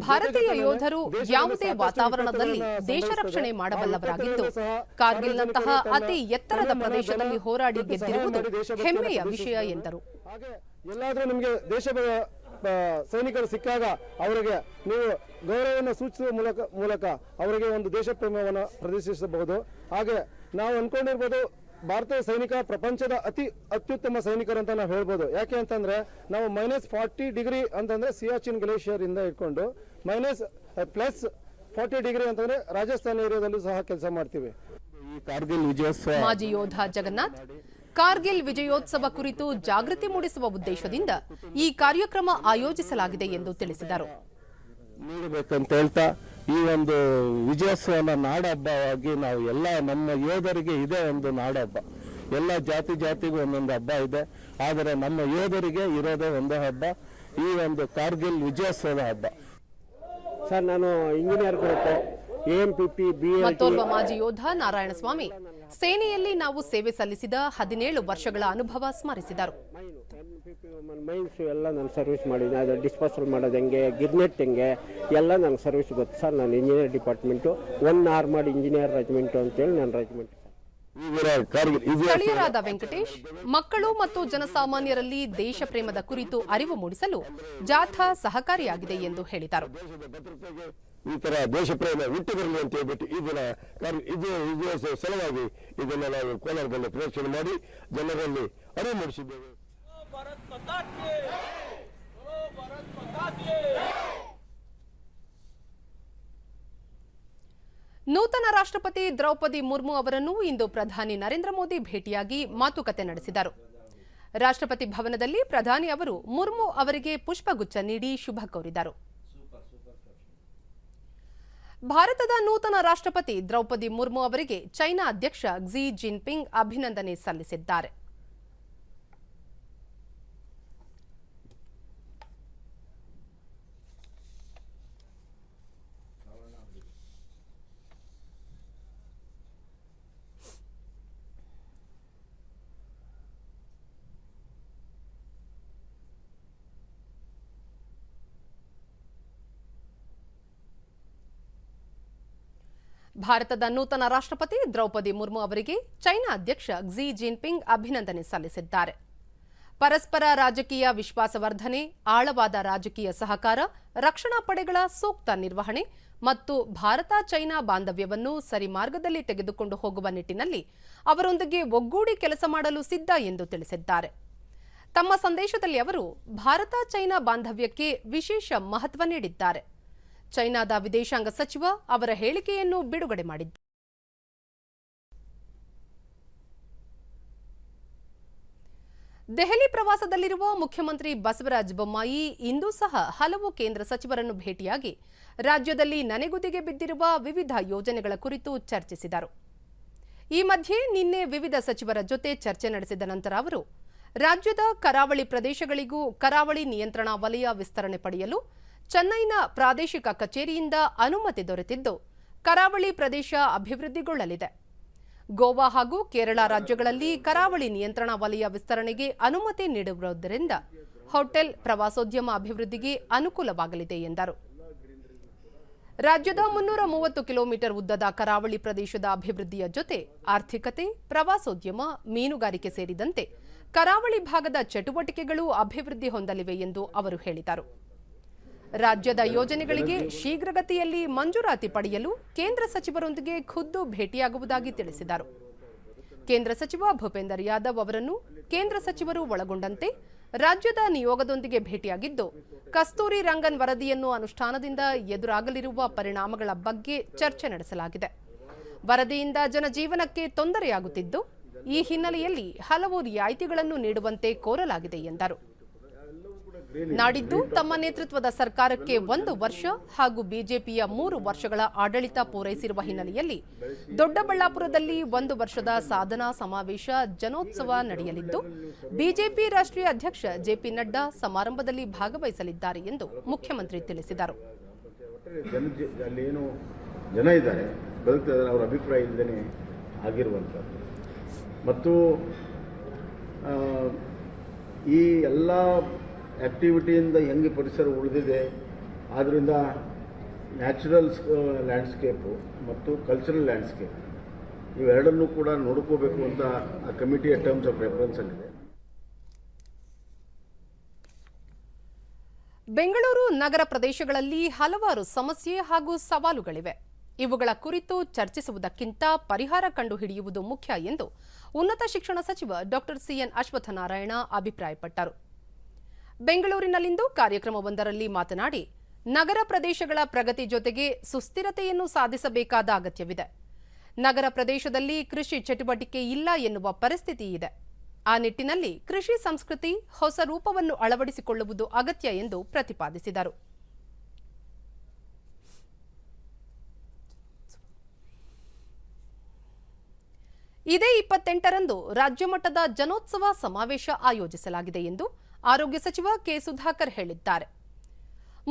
ಭಾರತೀಯ ಯೋಧರು ಯಾವುದೇ ವಾತಾವರಣದಲ್ಲಿ ದೇಶ ರಕ್ಷಣೆ ಮಾಡಬಲ್ಲವರಾಗಿದ್ದು ಕಾರ್ಗಿಲ್ನಂತಹ ಅತಿ ಎತ್ತರದ ಪ್ರದೇಶದಲ್ಲಿ ಹೋರಾಡಿ ಗೆದ್ದಿರುವುದು ಹೆಮ್ಮೆಯ ವಿಷಯ ಎಂದರು. ಹಾಗೆ ಎಲ್ಲಾದ್ರೂ ನಿಮಗೆ ದೇಶದ ಸೈನಿಕರು ಸಿಕ್ಕಾಗ ಅವರಿಗೆ ನೀವು ಗೌರವವನ್ನು ಸೂಚಿಸುವ ಮೂಲಕ ಅವರಿಗೆ ಒಂದು ದೇಶ ಪ್ರೇಮವನ್ನು ಪ್ರದರ್ಶಿಸಬಹುದು. ಹಾಗೆ ನಾವು ಅನ್ಕೊಂಡಿರ್ಬೋದು ಭಾರತೀಯ ಸೈನಿಕ ಪ್ರಪಂಚದ ಅತ್ಯುತ್ತಮ ಸೈನಿಕರು ಅಂತ ನಾವು ಹೇಳ್ಬೋದು. ಯಾಕೆ ಅಂತಂದ್ರೆ ನಾವು -40 ಡಿಗ್ರಿ ಅಂತಂದ್ರೆ ಸಿಯಾಚಿನ್ ಗ್ಲೇಷಿಯರ್ ಇಂದ ಇಟ್ಕೊಂಡು +40 ಡಿಗ್ರಿ ಅಂತಂದ್ರೆ ರಾಜಸ್ಥಾನ ಏರಿಯಾದಲ್ಲೂ ಸಹ ಕೆಲಸ ಮಾಡ್ತೀವಿ. ಈ ಕಾರ್ಗಿಲ್ ವಿಜಯೋತ್ಸವ ಮಾಜಿ ಯೋಧ ಜಗನ್ನಾಥ್, ಕಾರ್ಗಿಲ್ ವಿಜಯೋತ್ಸವ ಕುರಿತು ಜಾಗೃತಿ ಮೂಡಿಸುವ ಉದ್ದೇಶದಿಂದ ಈ ಕಾರ್ಯಕ್ರಮ ಆಯೋಜಿಸಲಾಗಿದೆ ಎಂದು ತಿಳಿಸಿದರು. ನೀಡಬೇಕಂತ ಹೇಳ್ತಾ ಈ ಒಂದು ವಿಜಯೋತ್ಸವನ ನಾಡಹಬ್ಬವಾಗಿ ನಾವು ಎಲ್ಲ ನಮ್ಮ ಯೋಧರಿಗೆ ಇದೇ ಒಂದು ನಾಡಹಬ್ಬ. ಎಲ್ಲ ಜಾತಿಗೂ ಒಂದೊಂದು ಹಬ್ಬ ಇದೆ, ಆದರೆ ನಮ್ಮ ಯೋಧರಿಗೆ ಇರೋದೇ ಒಂದೇ ಹಬ್ಬ, ಈ ಒಂದು ಕಾರ್ಗಿಲ್ ವಿಜಯೋತ್ಸವದ ಹಬ್ಬ. ಸರ್, ನಾನು ಇಂಜಿನಿಯರ್ ಗ್ರೂಪ್ AMPP BL. ಮತ್ತೋರ್ವ ಮಾಜಿ ಯೋಧ ನಾರಾಯಣಸ್ವಾಮಿ, ಸೇನೆಯಲ್ಲಿ ನಾವು ಸೇವೆ ಸಲ್ಲಿಸಿದ 17 ವರ್ಷಗಳ ಅನುಭವ ಸ್ಮರಿಸಿದರು. ಮೈನ್ಸ್ ಎಲ್ಲ ನಾನು ಸರ್ವಿಸ್ ಮಾಡಿದ್ದೆ. ಅದು ಡಿಸ್ಪೋಸಲ್ ಮಾಡೋದು ಹೆಂಗೆ, ಗಿರ್ನೆಟ್ ಹೆಂಗೆ ಎಲ್ಲ ನನಗೆ ಸರ್ವಿಸ್ ಗೊತ್ತು ಸರ್. ನಾನು engineer department 1 armoured engineer regiment ಅಂತೇಳಿ ನನ್ನ ರೆಜಿಮೆಂಟ್. ಸ್ಥಳೀಯರಾದ ವೆಂಕಟೇಶ್, ಮಕ್ಕಳು ಮತ್ತು ಜನಸಾಮಾನ್ಯರಲ್ಲಿ ದೇಶ ಪ್ರೇಮದ ಕುರಿತು ಅರಿವು ಮೂಡಿಸಲು ಜಾಥಾ ಸಹಕಾರಿಯಾಗಿದೆ ಎಂದು ಹೇಳಿದರು. ಈ ತರ ದೇಶ ಪ್ರೇಮ ಹುಟ್ಟಿ ಬರಲಿ ಅಂತ ಹೇಳ್ಬಿಟ್ಟು ಈ ದಿನ ಇದು ಸಲುವಾಗಿ ಇದನ್ನ ನಾವು ಕೋಲಾರದಲ್ಲಿ ಪ್ರದರ್ಶನ ಮಾಡಿ ಜನರಲ್ಲಿ ಅರಿವು ಮೂಡಿಸಿದ್ದೇವೆ. ನೂತನ ರಾಷ್ಟ್ರಪತಿ ದ್ರೌಪದಿ ಮುರ್ಮು ಅವರನ್ನು ಇಂದು ಪ್ರಧಾನಿ ನರೇಂದ್ರ ಮೋದಿ ಭೇಟಿಯಾಗಿ ಮಾತುಕತೆ ನಡೆಸಿದರು. ರಾಷ್ಟ್ರಪತಿ ಭವನದಲ್ಲಿ ಪ್ರಧಾನಿ ಅವರು ಮುರ್ಮು ಅವರಿಗೆ ಪುಷ್ಪಗುಚ್ಛ ನೀಡಿ ಶುಭ ಕೋರಿದರು. ಭಾರತದ ನೂತನ ರಾಷ್ಟ್ರಪತಿ ದ್ರೌಪದಿ ಮುರ್ಮು ಅವರಿಗೆ ಚೈನಾ ಅಧ್ಯಕ್ಷ ಕ್ಸಿ ಜಿನ್ಪಿಂಗ್ ಅಭಿನಂದನೆ ಸಲ್ಲಿಸಿದ್ದಾರೆ. ಭಾರತದ ನೂತನ ರಾಷ್ಟ್ರಪತಿ ದ್ರೌಪದಿ ಮುರ್ಮು ಅವರಿಗೆ ಚೈನಾ ಅಧ್ಯಕ್ಷ ಕ್ಸಿ ಜಿನ್ಪಿಂಗ್ ಅಭಿನಂದನೆ ಸಲ್ಲಿಸಿದ್ದಾರೆ. ಪರಸ್ಪರ ರಾಜಕೀಯ ವಿಶ್ವಾಸವರ್ಧನೆ, ಆಳವಾದ ರಾಜಕೀಯ ಸಹಕಾರ, ರಕ್ಷಣಾ ಪಡೆಗಳ ಸೂಕ್ತ ನಿರ್ವಹಣೆ ಮತ್ತು ಭಾರತ ಚೈನಾ ಬಾಂಧವ್ಯವನ್ನು ಸರಿ ಮಾರ್ಗದಲ್ಲಿ ತೆಗೆದುಕೊಂಡು ಹೋಗುವ ನಿಟ್ಟಿನಲ್ಲಿ ಅವರೊಂದಿಗೆ ಒಗ್ಗೂಡಿ ಕೆಲಸ ಮಾಡಲು ಸಿದ್ಧ ಎಂದು ತಿಳಿಸಿದ್ದಾರೆ. ತಮ್ಮ ಸಂದೇಶದಲ್ಲಿ ಅವರು ಭಾರತ ಚೈನಾ ಬಾಂಧವ್ಯಕ್ಕೆ ವಿಶೇಷ ಮಹತ್ವ ನೀಡಿದ್ದಾರೆ. ಚೈನಾದ ವಿದೇಶಾಂಗ ಸಚಿವ ಅವರ ಹೇಳಿಕೆಯನ್ನು ಬಿಡುಗಡೆ ಮಾಡಿದ್ದಾರೆ. ದೆಹಲಿ ಪ್ರವಾಸದಲ್ಲಿರುವ ಮುಖ್ಯಮಂತ್ರಿ ಬಸವರಾಜ ಬೊಮ್ಮಾಯಿ ಇಂದು ಸಹ ಹಲವು ಕೇಂದ್ರ ಸಚಿವರನ್ನು ಭೇಟಿಯಾಗಿ ರಾಜ್ಯದಲ್ಲಿ ನನೆಗುದಿಗೆ ಬಿದ್ದಿರುವ ವಿವಿಧ ಯೋಜನೆಗಳ ಕುರಿತು ಚರ್ಚಿಸಿದರು. ಈ ಮಧ್ಯೆ ನಿನ್ನೆ ವಿವಿಧ ಸಚಿವರ ಜೊತೆ ಚರ್ಚೆ ನಡೆಸಿದ ನಂತರ ಅವರು ರಾಜ್ಯದ ಕರಾವಳಿ ಪ್ರದೇಶಗಳಿಗೂ ಕರಾವಳಿ ನಿಯಂತ್ರಣಾ ವಲಯ ವಿಸ್ತರಣೆ ಪಡೆಯಲು ಚೆನ್ನೈನ ಪ್ರಾದೇಶಿಕ ಕಚೇರಿಯಿಂದ ಅನುಮತಿ ದೊರೆತಿದ್ದು ಕರಾವಳಿ ಪ್ರದೇಶ ಅಭಿವೃದ್ಧಿಗೊಳ್ಳಲಿದೆ. ಗೋವಾ ಹಾಗೂ ಕೇರಳ ರಾಜ್ಯಗಳಲ್ಲಿ ಕರಾವಳಿ ನಿಯಂತ್ರಣ ವಲಯ ವಿಸ್ತರಣೆಗೆ ಅನುಮತಿ ನೀಡಿರುವುದರಿಂದ ಹೋಟೆಲ್ ಪ್ರವಾಸೋದ್ಯಮ ಅಭಿವೃದ್ಧಿಗೆ ಅನುಕೂಲವಾಗಲಿದೆ ಎಂದರು. ರಾಜ್ಯದ 330 ಕಿಲೋಮೀಟರ್ ಉದ್ದದ ಕರಾವಳಿ ಪ್ರದೇಶದ ಅಭಿವೃದ್ಧಿಯ ಜೊತೆ ಆರ್ಥಿಕತೆ, ಪ್ರವಾಸೋದ್ಯಮ, ಮೀನುಗಾರಿಕೆ ಸೇರಿದಂತೆ ಕರಾವಳಿ ಭಾಗದ ಚಟುವಟಿಕೆಗಳು ಅಭಿವೃದ್ಧಿ ಹೊಂದಲಿವೆ ಎಂದು ಅವರು ಹೇಳಿದರು. ರಾಜ್ಯದ ಯೋಜನೆಗಳಿಗೆ ಶೀಘ್ರಗತಿಯಲ್ಲಿ ಮಂಜೂರಾತಿ ಪಡೆಯಲು ಕೇಂದ್ರ ಸಚಿವರೊಂದಿಗೆ ಖುದ್ದು ಭೇಟಿಯಾಗುವುದಾಗಿ ತಿಳಿಸಿದರು. ಕೇಂದ್ರ ಸಚಿವ ಭೂಪೇಂದರ್ ಯಾದವ್ ಅವರನ್ನು ಕೇಂದ್ರ ಸಚಿವರು ಒಳಗೊಂಡಂತೆ ರಾಜ್ಯದ ನಿಯೋಗದೊಂದಿಗೆ ಭೇಟಿಯಾಗಿದ್ದು, ಕಸ್ತೂರಿ ರಂಗನ್ ವರದಿಯನ್ನು ಅನುಷ್ಠಾನದಿಂದ ಎದುರಾಗಲಿರುವ ಪರಿಣಾಮಗಳ ಬಗ್ಗೆ ಚರ್ಚೆ ನಡೆಸಲಾಗಿದೆ. ವರದಿಯಿಂದ ಜನಜೀವನಕ್ಕೆ ತೊಂದರೆಯಾಗುತ್ತಿದ್ದು, ಈ ಹಿನ್ನೆಲೆಯಲ್ಲಿ ಹಲವು ರಿಯಾಯಿತಿಗಳನ್ನು ನೀಡುವಂತೆ ಕೋರಲಾಗಿದೆ ಎಂದರು. ನಾಡಿದ್ದು ತಮ್ಮ ನೇತೃತ್ವದ ಸರ್ಕಾರಕ್ಕೆ 1 ವರ್ಷ ಹಾಗೂ ಬಿಜೆಪಿಯ 3 ವರ್ಷಗಳ ಆಡಳಿತ ಪೂರೈಸಿರುವ ಹಿನ್ನೆಲೆಯಲ್ಲಿ ದೊಡ್ಡಬಳ್ಳಾಪುರದಲ್ಲಿ 1 ವರ್ಷದ ಸಾಧನಾ ಸಮಾವೇಶ ಜನೋತ್ಸವ ನಡೆಯಲಿದ್ದು, ಬಿಜೆಪಿ ರಾಷ್ಟ್ರೀಯ ಅಧ್ಯಕ್ಷ ಜೆಪಿ ನಡ್ಡಾ ಸಮಾರಂಭದಲ್ಲಿ ಭಾಗವಹಿಸಲಿದ್ದಾರೆ ಎಂದು ಮುಖ್ಯಮಂತ್ರಿ ತಿಳಿಸಿದರು. ಅಲ್ಲೇನು ಜನ ಇದ್ದಾರೆ, ಬದುಕ್ತಾರೆ, ಅವರ ಅಭಿಪ್ರಾಯ ಇಲ್ಲದೇ ಆಗಿರುವಂಥದ್ದು ಮತ್ತು ಈ ಎಲ್ಲ ಆ್ಯಕ್ಟಿವಿಟಿಯಿಂದ ಹೆಂಗೆ ಪರಿಸರ ಉಳಿದಿದೆ, ಆದ್ದರಿಂದ ನ್ಯಾಚುರಲ್ ಲ್ಯಾಂಡ್ಸ್ಕೇಪು ಮತ್ತು ಕಲ್ಚರಲ್ ಲ್ಯಾಂಡ್ಸ್ಕೇಪ್ ಇವೆರಡನ್ನೂ ಕೂಡ ನೋಡ್ಕೋಬೇಕು ಅಂತ ಆ ಕಮಿಟಿಯ ಟರ್ಮ್ಸ್ ಆಫ್ ರೆಫರೆನ್ಸಲ್ಲಿದೆ. ಬೆಂಗಳೂರು ನಗರ ಪ್ರದೇಶಗಳಲ್ಲಿ ಹಲವಾರು ಸಮಸ್ಯೆ ಹಾಗೂ ಸವಾಲುಗಳಿವೆ. ಇವುಗಳ ಕುರಿತು ಚರ್ಚಿಸುವುದಕ್ಕಿಂತ ಪರಿಹಾರ ಕಂಡುಹಿಡಿಯುವುದು ಮುಖ್ಯ ಎಂದು ಉನ್ನತ ಶಿಕ್ಷಣ ಸಚಿವ ಡಾಕ್ಟರ್ ಸಿಎನ್ ಅಶ್ವತ್ಥನಾರಾಯಣ ಅಭಿಪ್ರಾಯಪಟ್ಟರು. ಬೆಂಗಳೂರಿನಲ್ಲಿಂದು ಕಾರ್ಯಕ್ರಮವೊಂದರಲ್ಲಿ ಮಾತನಾಡಿ, ನಗರ ಪ್ರದೇಶಗಳ ಪ್ರಗತಿ ಜೊತೆಗೆ ಸುಸ್ಥಿರತೆಯನ್ನು ಸಾಧಿಸಬೇಕಾದ ಅಗತ್ಯವಿದೆ. ನಗರ ಪ್ರದೇಶದಲ್ಲಿ ಕೃಷಿ ಚಟುವಟಿಕೆ ಇಲ್ಲ ಎನ್ನುವ ಪರಿಸ್ಥಿತಿ ಇದೆ. ಆ ನಿಟ್ಟಿನಲ್ಲಿ ಕೃಷಿ ಸಂಸ್ಕೃತಿ ಹೊಸ ರೂಪವನ್ನು ಅಳವಡಿಸಿಕೊಳ್ಳುವುದು ಅಗತ್ಯ ಎಂದು ಪ್ರತಿಪಾದಿಸಿದರು. ಇದೇ 28ರಂದು ರಾಜ್ಯಮಟ್ಟದ ಜನೋತ್ಸವ ಸಮಾವೇಶ ಆಯೋಜಿಸಲಾಗಿದೆ ಎಂದು ಆರೋಗ್ಯ ಸಚಿವ ಕೆ ಸುಧಾಕರ್ ಹೇಳಿದ್ದಾರೆ.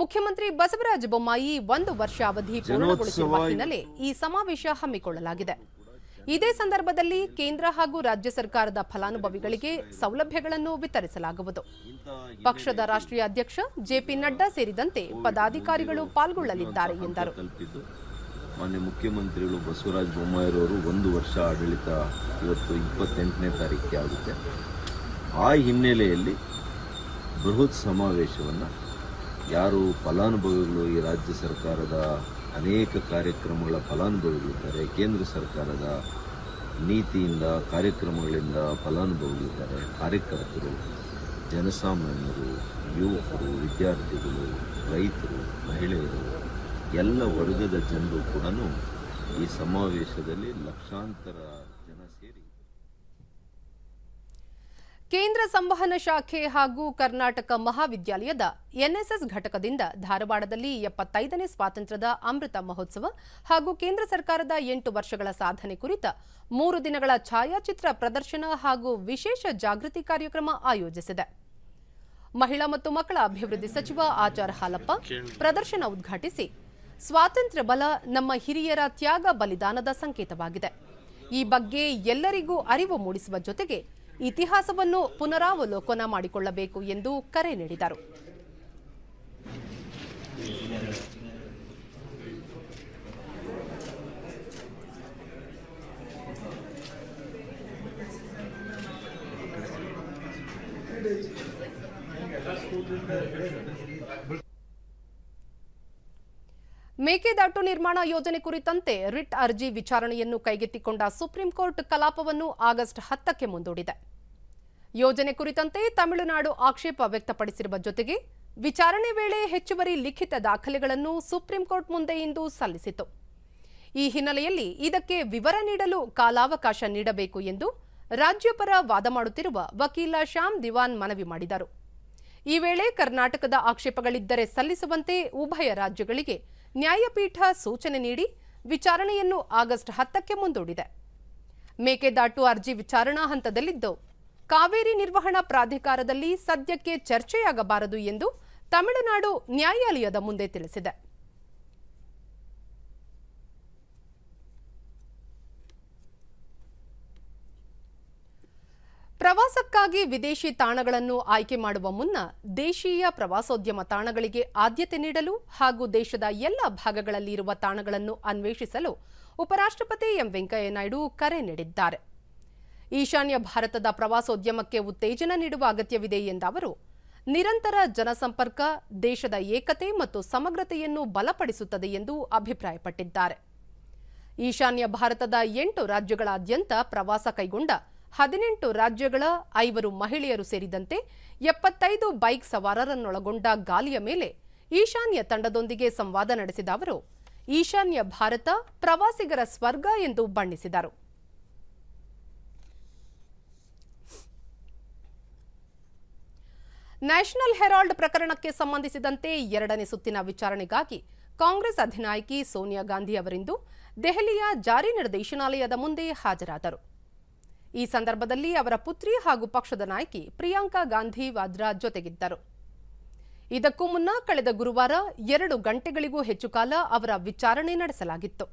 ಮುಖ್ಯಮಂತ್ರಿ ಬಸವರಾಜ ಬೊಮ್ಮಾಯಿ 1 ವರ್ಷ ಅವಧಿ ಪೂರ್ಣಗೊಳಿಸಿರುವ ಹಿನ್ನೆಲೆ ಈ ಸಮಾವೇಶ ಹಮ್ಮಿಕೊಳ್ಳಲಾಗಿದೆ. ಇದೇ ಸಂದರ್ಭದಲ್ಲಿ ಕೇಂದ್ರ ಹಾಗೂ ರಾಜ್ಯ ಸರ್ಕಾರದ ಫಲಾನುಭವಿಗಳಿಗೆ ಸೌಲಭ್ಯಗಳನ್ನು ವಿತರಿಸಲಾಗುವುದು. ಪಕ್ಷದ ರಾಷ್ಟ್ರೀಯ ಅಧ್ಯಕ್ಷ ಜೆಪಿ ನಡ್ಡಾ ಸೇರಿದಂತೆ ಪದಾಧಿಕಾರಿಗಳು ಪಾಲ್ಗೊಳ್ಳಲಿದ್ದಾರೆ ಎಂದರು. ಮಾನ್ಯ ಮುಖ್ಯಮಂತ್ರಿಗಳು ಬಸವರಾಜ ಬೊಮ್ಮಾಯಿರವರು 1 ವರ್ಷ ಆಡಳಿತ ಇವತ್ತು 28ನೇ ತಾರೀಕಿಗೆ ಆಗುತ್ತೆ. ಆ ಹಿನ್ನೆಲೆಯಲ್ಲಿ ಬೃಹತ್ ಸಮಾವೇಶವನ್ನು ಯಾರು ಫಲಾನುಭವಿಗಳು, ಈ ರಾಜ್ಯ ಸರ್ಕಾರದ ಅನೇಕ ಕಾರ್ಯಕ್ರಮಗಳ ಫಲಾನುಭವಿಗಳಿದ್ದಾರೆ, ಕೇಂದ್ರ ಸರ್ಕಾರದ ನೀತಿಯಿಂದ ಕಾರ್ಯಕ್ರಮಗಳಿಂದ ಫಲಾನುಭವಿಗಳಿದ್ದಾರೆ, ಕಾರ್ಯಕರ್ತರು, ಜನಸಾಮಾನ್ಯರು, ಯುವಕರು, ವಿದ್ಯಾರ್ಥಿಗಳು, ರೈತರು, ಮಹಿಳೆಯರು, ಎಲ್ಲ ವರ್ಗದ ಜನರು ಕೂಡ ಈ ಸಮಾವೇಶದಲ್ಲಿ ಲಕ್ಷಾಂತರ ಜನ ಸೇರಿ ಕೇಂದ್ರ ಸಂವಹನ ಶಾಖೆ ಹಾಗೂ ಕರ್ನಾಟಕ ಮಹಾವಿದ್ಯಾಲಯದ ಎನ್ಎಸ್ಎಸ್ ಘಟಕದಿಂದ ಧಾರವಾಡದಲ್ಲಿ 75ನೇ ಸ್ವಾತಂತ್ರ್ಯದ ಅಮೃತ ಮಹೋತ್ಸವ ಹಾಗೂ ಕೇಂದ್ರ ಸರ್ಕಾರದ 8 ವರ್ಷಗಳ ಸಾಧನೆ ಕುರಿತ 3 ದಿನಗಳ ಛಾಯಾಚಿತ್ರ ಪ್ರದರ್ಶನ ಹಾಗೂ ವಿಶೇಷ ಜಾಗೃತಿ ಕಾರ್ಯಕ್ರಮ ಆಯೋಜಿಸಿದೆ. ಮಹಿಳಾ ಮತ್ತು ಮಕ್ಕಳ ಅಭಿವೃದ್ಧಿ ಸಚಿವ ಆಚಾರ್ ಹಾಲಪ್ಪ ಪ್ರದರ್ಶನ ಉದ್ಘಾಟಿಸಿ, ಸ್ವಾತಂತ್ರ್ಯ ಬಲ ನಮ್ಮ ಹಿರಿಯರ ತ್ಯಾಗ ಬಲಿದಾನದ ಸಂಕೇತವಾಗಿದೆ. ಈ ಬಗ್ಗೆ ಎಲ್ಲರಿಗೂ ಅರಿವು ಮೂಡಿಸುವ ಜೊತೆಗೆ ಇತಿಹಾಸವನ್ನು ಪುನರಾವಲೋಕನ ಮಾಡಿಕೊಳ್ಳಬೇಕು ಎಂದು ಕರೆ ನೀಡಿದರು. ಮೇಕೆದಾಟು ನಿರ್ಮಾಣ ಯೋಜನೆ ಕುರಿತಂತೆ ರಿಟ್ ಅರ್ಜಿ ವಿಚಾರಣೆಯನ್ನು ಕೈಗೆತ್ತಿಕೊಂಡ ಸುಪ್ರೀಂ ಕೋರ್ಟ್ ಕಲಾಪವನ್ನು ಆಗಸ್ಟ್ 10ಕ್ಕೆ ಮುಂದೂಡಿದೆ. ಯೋಜನೆ ಕುರಿತಂತೆ ತಮಿಳುನಾಡು ಆಕ್ಷೇಪ ವ್ಯಕ್ತಪಡಿಸಿರುವ ಜೊತೆಗೆ ವಿಚಾರಣೆ ವೇಳೆ ಹೆಚ್ಚುವರಿ ಲಿಖಿತ ದಾಖಲೆಗಳನ್ನು ಸುಪ್ರೀಂ ಕೋರ್ಟ್ ಮುಂದೆ ಇಂದು ಸಲ್ಲಿಸಿತು. ಈ ಹಿನ್ನೆಲೆಯಲ್ಲಿ ಇದಕ್ಕೆ ವಿವರ ನೀಡಲು ಕಾಲಾವಕಾಶ ನೀಡಬೇಕು ಎಂದು ರಾಜ್ಯಪರ ವಾದ ಮಾಡುತ್ತಿರುವ ವಕೀಲ ಶ್ಯಾಮ್ ದಿವಾನ್ ಮನವಿ ಮಾಡಿದರು. ಈ ವೇಳೆ ಕರ್ನಾಟಕದ ಆಕ್ಷೇಪಗಳಿದ್ದರೆ ಸಲ್ಲಿಸುವಂತೆ ಉಭಯ ರಾಜ್ಯಗಳಿಗೆ ನ್ಯಾಯಪೀಠ ಸೂಚನೆ ನೀಡಿ ವಿಚಾರಣೆಯನ್ನು ಆಗಸ್ಟ್ 10ಕ್ಕೆ ಮುಂದೂಡಿದೆ. ಮೇಕೆದಾಟು ಅರ್ಜಿ ವಿಚಾರಣಾ ಹಂತದಲ್ಲಿದ್ದು ಕಾವೇರಿ ನಿರ್ವಹಣಾ ಪ್ರಾಧಿಕಾರದಲ್ಲಿ ಸದ್ಯಕ್ಕೆ ಚರ್ಚೆಯಾಗಬಾರದು ಎಂದು ತಮಿಳುನಾಡು ನ್ಯಾಯಾಲಯದ ಮುಂದೆ ತಿಳಿಸಿದೆ. ಪ್ರವಾಸಕ್ಕಾಗಿ ವಿದೇಶಿ ತಾಣಗಳನ್ನು ಆಯ್ಕೆ ಮಾಡುವ ಮುನ್ನ ದೇಶೀಯ ಪ್ರವಾಸೋದ್ಯಮ ತಾಣಗಳಿಗೆ ಆದ್ಯತೆ ನೀಡಲು ಹಾಗೂ ದೇಶದ ಎಲ್ಲ ಭಾಗಗಳಲ್ಲಿ ಇರುವ ತಾಣಗಳನ್ನು ಅನ್ವೇಷಿಸಲು ಉಪರಾಷ್ಟ್ರಪತಿ ಎಂ ವೆಂಕಯ್ಯ ನಾಯ್ಡು ಕರೆ ನೀಡಿದ್ದಾರೆ. ಈಶಾನ್ಯ ಭಾರತದ ಪ್ರವಾಸೋದ್ಯಮಕ್ಕೆ ಉತ್ತೇಜನ ನೀಡುವ ಅಗತ್ಯವಿದೆ ಎಂದ ಅವರು, ನಿರಂತರ ಜನಸಂಪರ್ಕ ದೇಶದ ಏಕತೆ ಮತ್ತು ಸಮಗ್ರತೆಯನ್ನು ಬಲಪಡಿಸುತ್ತದೆ ಎಂದು ಅಭಿಪ್ರಾಯಪಟ್ಟಿದ್ದಾರೆ. ಈಶಾನ್ಯ ಭಾರತದ 8 ರಾಜ್ಯಗಳಾದ್ಯಂತ ಪ್ರವಾಸ ಕೈಗೊಂಡ 18 ರಾಜ್ಯಗಳ 5 ಮಹಿಳೆಯರು ಸೇರಿದಂತೆ 75 ಬೈಕ್ ಸವಾರರನ್ನೊಳಗೊಂಡ ಗಾಲಿಯ ಮೇಲೆ ಈಶಾನ್ಯ ತಂಡದೊಂದಿಗೆ ಸಂವಾದ ನಡೆಸಿದ ಅವರು, ಈಶಾನ್ಯ ಭಾರತ ಪ್ರವಾಸಿಗರ ಸ್ವರ್ಗ ಎಂದು ಬಣ್ಣಿಸಿದರು. ನ್ಯಾಷನಲ್ ಹೆರಾಲ್ಡ್ ಪ್ರಕರಣಕ್ಕೆ ಸಂಬಂಧಿಸಿದಂತೆ 2ನೇ ಸುತ್ತಿನ ವಿಚಾರಣೆಗಾಗಿ ಕಾಂಗ್ರೆಸ್ ಅಧಿನಾಯಕಿ ಸೋನಿಯಾ ಗಾಂಧಿ ಅವರಿಂದು ದೆಹಲಿಯ ಜಾರಿ ನಿರ್ದೇಶನಾಲಯದ ಮುಂದೆ ಹಾಜರಾದರು. ಈ ಸಂದರ್ಭದಲ್ಲಿ ಅವರ ಪುತ್ರಿ ಹಾಗೂ ಪಕ್ಷದ ನಾಯಕಿ ಪ್ರಿಯಾಂಕಾ ಗಾಂಧಿ ವಾದ್ರಾ ಜೊತೆಗಿದ್ದರು. ಇದಕ್ಕೂ ಮುನ್ನ ಕಳೆದ ಗುರುವಾರ 2 ಗಂಟೆಗಳಿಗೂ ಹೆಚ್ಚು ಕಾಲ ಅವರ ವಿಚಾರಣೆ ನಡೆಸಲಾಗಿತ್ತು.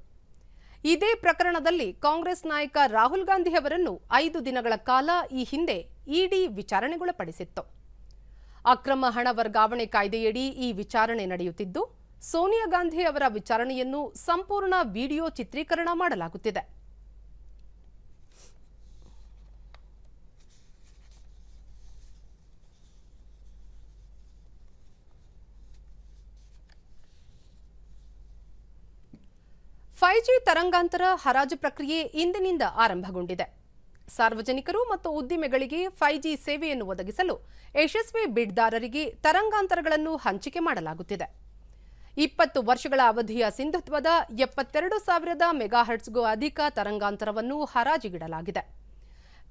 ಇದೇ ಪ್ರಕರಣದಲ್ಲಿ ಕಾಂಗ್ರೆಸ್ ನಾಯಕ ರಾಹುಲ್ ಗಾಂಧಿ ಅವರನ್ನು 5 ದಿನಗಳ ಕಾಲ ಈ ಹಿಂದೆ ಇಡಿ ವಿಚಾರಣೆಗೊಳಪಡಿಸಿತ್ತು. ಅಕ್ರಮ ಹಣ ವರ್ಗಾವಣೆ ಕಾಯ್ದೆಯಡಿ ಈ ವಿಚಾರಣೆ ನಡೆಯುತ್ತಿದ್ದು, ಸೋನಿಯಾ ಗಾಂಧಿ ಅವರ ವಿಚಾರಣೆಯನ್ನು ಸಂಪೂರ್ಣ ವಿಡಿಯೋ ಚಿತ್ರೀಕರಣ ಮಾಡಲಾಗುತ್ತಿದೆ. ಫೈವ್ ಜಿ ತರಂಗಾಂತರ ಹರಾಜು ಪ್ರಕ್ರಿಯೆ ಇಂದಿನಿಂದ ಆರಂಭಗೊಂಡಿದೆ. ಸಾರ್ವಜನಿಕರು ಮತ್ತು ಉದ್ದಿಮೆಗಳಿಗೆ 5G ಸೇವೆಯನ್ನು ಒದಗಿಸಲು ಯಶಸ್ವಿ ಬಿಡ್ದಾರರಿಗೆ ತರಂಗಾಂತರಗಳನ್ನು ಹಂಚಿಕೆ ಮಾಡಲಾಗುತ್ತಿದೆ. 20 ವರ್ಷಗಳ ಅವಧಿಯ ಸಿಂಧುತ್ವದ 72,000 ಮೆಗಾಹರ್ಟ್ಸ್ಗೂ ಅಧಿಕ ತರಂಗಾಂತರವನ್ನು ಹರಾಜಿಗಿಡಲಾಗಿದೆ.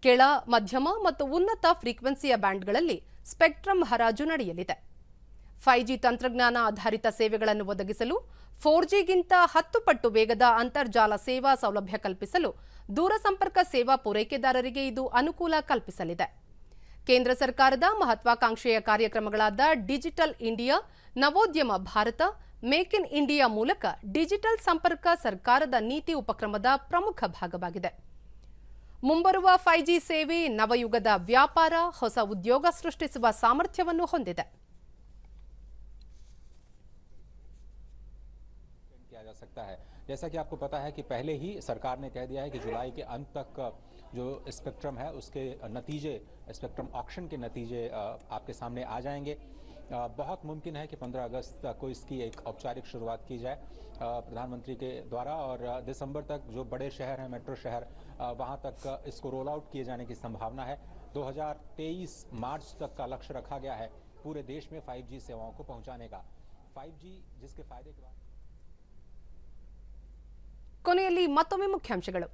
ಕೆಳ, ಮಧ್ಯಮ ಮತ್ತು ಉನ್ನತ ಫ್ರೀಕ್ವೆನ್ಸಿಯ ಬ್ಯಾಂಡ್ಗಳಲ್ಲಿ ಸ್ಪೆಕ್ಟ್ರಮ್ ಹರಾಜು ನಡೆಯಲಿದೆ. 5G ತಂತ್ರಜ್ಞಾನ ಆಧಾರಿತ ಸೇವೆಗಳನ್ನು ಒದಗಿಸಲು 4Gಗಿಂತ 10 ಪಟ್ಟು ವೇಗದ ಅಂತರ್ಜಾಲ ಸೇವಾ ಸೌಲಭ್ಯ ಕಲ್ಪಿಸಲು ದೂರಸಂಪರ್ಕ ಸೇವಾ ಪೂರೈಕೆದಾರರಿಗೆ ಇದು ಅನುಕೂಲ ಕಲ್ಪಿಸಲಿದೆ. ಕೇಂದ್ರ ಸರ್ಕಾರದ ಮಹತ್ವಾಕಾಂಕ್ಷೆಯ ಕಾರ್ಯಕ್ರಮಗಳಾದ ಡಿಜಿಟಲ್ ಇಂಡಿಯಾ, ನವೋದ್ಯಮ ಭಾರತ, ಮೇಕ್ ಇನ್ ಇಂಡಿಯಾ ಮೂಲಕ ಡಿಜಿಟಲ್ ಸಂಪರ್ಕ ಸರ್ಕಾರದ ನೀತಿ ಉಪಕ್ರಮದ ಪ್ರಮುಖ ಭಾಗವಾಗಿದೆ. ಮುಂಬರುವ 5G ಸೇವೆ ನವಯುಗದ ವ್ಯಾಪಾರ, ಹೊಸ ಉದ್ಯೋಗ ಸೃಷ್ಟಿಸುವ ಸಾಮರ್ಥ್ಯವನ್ನು ಹೊಂದಿದೆ. जा सकता है। जैसा कि आपको पता है कि पहले ही सरकार ने कह दिया है कि जुलाई के अंत तक जो स्पेक्ट्रम है उसके नतीजे, स्पेक्ट्रम ऑक्शन के नतीजे आपके सामने आ जाएंगे। बहुत मुमकिन है कि 15 अगस्त को इसकी एक औपचारिक शुरुआत की जाए प्रधानमंत्री के द्वारा, और दिसंबर तक जो बड़े शहर हैं, मेट्रो शहर, वहां तक इसको रोल आउट किए जाने की संभावना है। 2023 मार्च तक का लक्ष्य रखा गया है पूरे देश में 5G सेवाओं को पहुंचाने का। 5G जिसके फायदे के बाद ಕೊನೆಯಲ್ಲಿ ಮತ್ತೊಮ್ಮೆ ಮುಖ್ಯಾಂಶಗಳು.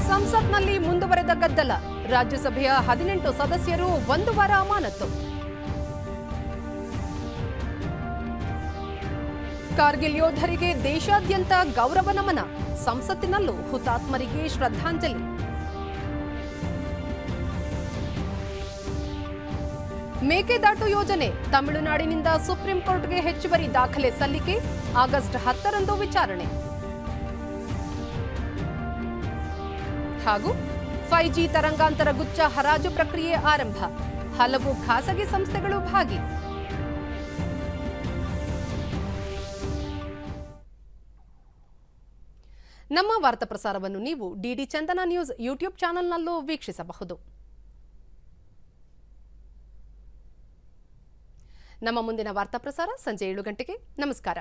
ಸಂಸತ್ನಲ್ಲಿ ಮುಂದುವರೆದ ಗದ್ದಲ, ರಾಜ್ಯಸಭೆಯ 18 ಸದಸ್ಯರು 1 ವಾರ ಅಮಾನತು. ಕಾರ್ಗಿಲ್ ಯೋಧರಿಗೆ ದೇಶಾದ್ಯಂತ ಗೌರವ ನಮನ, ಸಂಸತ್ತಿನಲ್ಲೂ ಹುತಾತ್ಮರಿಗೆ ಶ್ರದ್ಧಾಂಜಲಿ. ಮೇಕೆದಾಟು ಯೋಜನೆ, ತಮಿಳುನಾಡಿನಿಂದ ಸುಪ್ರೀಂ ಕೋರ್ಟ್ಗೆ ಹೆಚ್ಚುವರಿ ದಾಖಲೆ ಸಲ್ಲಿಕೆ, ಆಗಸ್ಟ್ 10ರಂದು ವಿಚಾರಣೆ. ಹಾಗೂ 5G ತರಂಗಾಂತರ ಗುಚ್ಚ ಹರಾಜು ಪ್ರಕ್ರಿಯೆ ಆರಂಭ, ಹಲವು ಖಾಸಗಿ ಸಂಸ್ಥೆಗಳು ಭಾಗಿ. ನಮ್ಮ ವಾರ್ತಾ ಪ್ರಸಾರವನ್ನು ನೀವು ಡಿಡಿ ಚಂದನ ನ್ಯೂಸ್ ಯೂಟ್ಯೂಬ್ ಚಾನೆಲ್ನಲ್ಲೂ ವೀಕ್ಷಿಸಬಹುದು. ನಮ್ಮ ಮುಂದಿನ ವಾರ್ತಾ ಪ್ರಸಾರ ಸಂಜೆ 7 ಗಂಟೆಗೆ. ನಮಸ್ಕಾರ.